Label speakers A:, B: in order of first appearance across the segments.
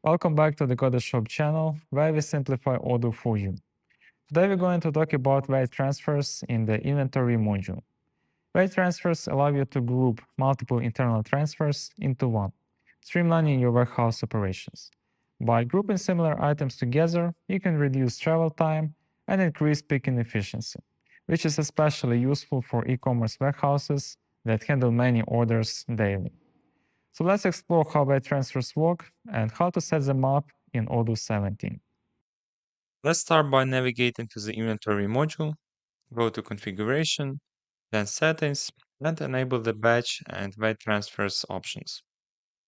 A: Welcome back to the Code Shop channel, where we simplify Odoo for you. Today we're going to talk about weight transfers in the inventory module. Weight transfers allow you to group multiple internal transfers into one, streamlining your warehouse operations. By grouping similar items together, you can reduce travel time and increase picking efficiency, which is especially useful for e-commerce warehouses that handle many orders daily. So let's explore how weight transfers work and how to set them up in Odoo 17.
B: Let's start by navigating to the inventory module, go to configuration, then settings, and enable the batch and weight transfers options.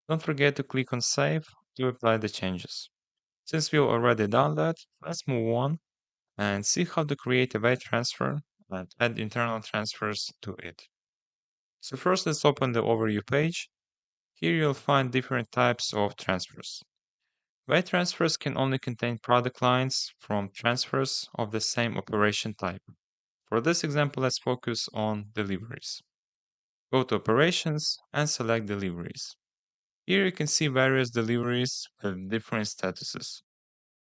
B: Don't forget to click on save to apply the changes. Since we've already done that, let's move on and see how to create a weight transfer and add internal transfers to it. So first let's open the overview page. Here you'll find different types of transfers. Weight transfers can only contain product lines from transfers of the same operation type. For this example, let's focus on deliveries. Go to Operations and select Deliveries. Here you can see various deliveries with different statuses.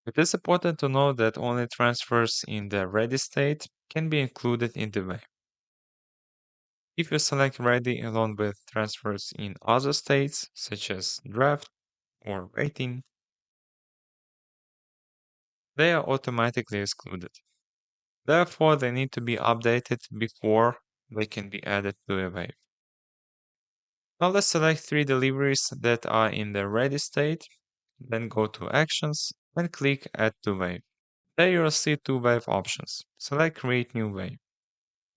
B: It is important to know that only transfers in the ready state can be included in the wave. If you select ready along with transfers in other states, such as draft or waiting, they are automatically excluded. Therefore, they need to be updated before they can be added to a wave. Now let's select 3 deliveries that are in the ready state, then go to Actions and click Add to Wave. There you'll see 2 wave options. Select Create New Wave.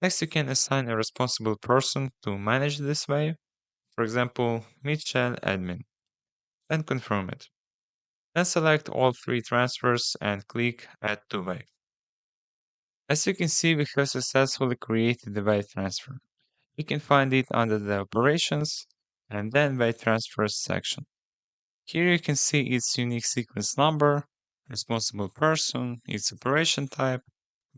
B: Next, you can assign a responsible person to manage this wave, for example, Mitchell Admin, and confirm it. Then select all 3 transfers and click Add to Wave. As you can see, we have successfully created the wave transfer. You can find it under the Operations and then Wave Transfers section. Here you can see its unique sequence number, responsible person, its operation type,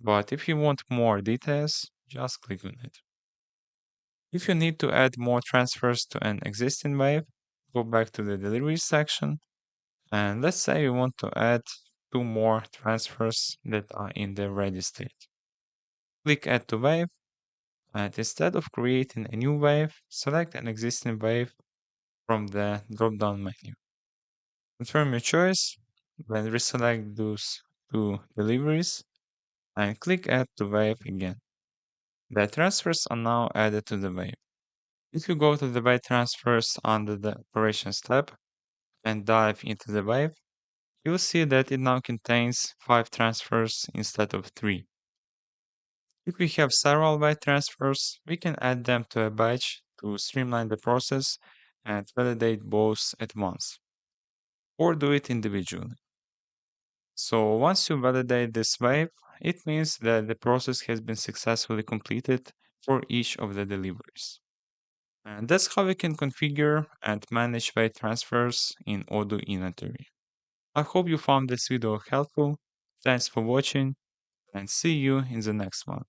B: but if you want more details, just click on it. If you need to add more transfers to an existing wave, go back to the Delivery section, and let's say you want to add 2 more transfers that are in the ready state. Click Add to Wave, and instead of creating a new wave, select an existing wave from the drop-down menu. Confirm your choice, then reselect those 2 deliveries and click Add to Wave again. The transfers are now added to the wave. If you go to the wave transfers under the Operations tab and dive into the wave, you'll see that it now contains 5 transfers instead of 3. If we have several wave transfers, we can add them to a batch to streamline the process and validate both at once, or do it individually. So once you validate this wave, it means that the process has been successfully completed for each of the deliveries. And that's how we can configure and manage wave transfers in Odoo Inventory. I hope you found this video helpful. Thanks for watching and see you in the next one.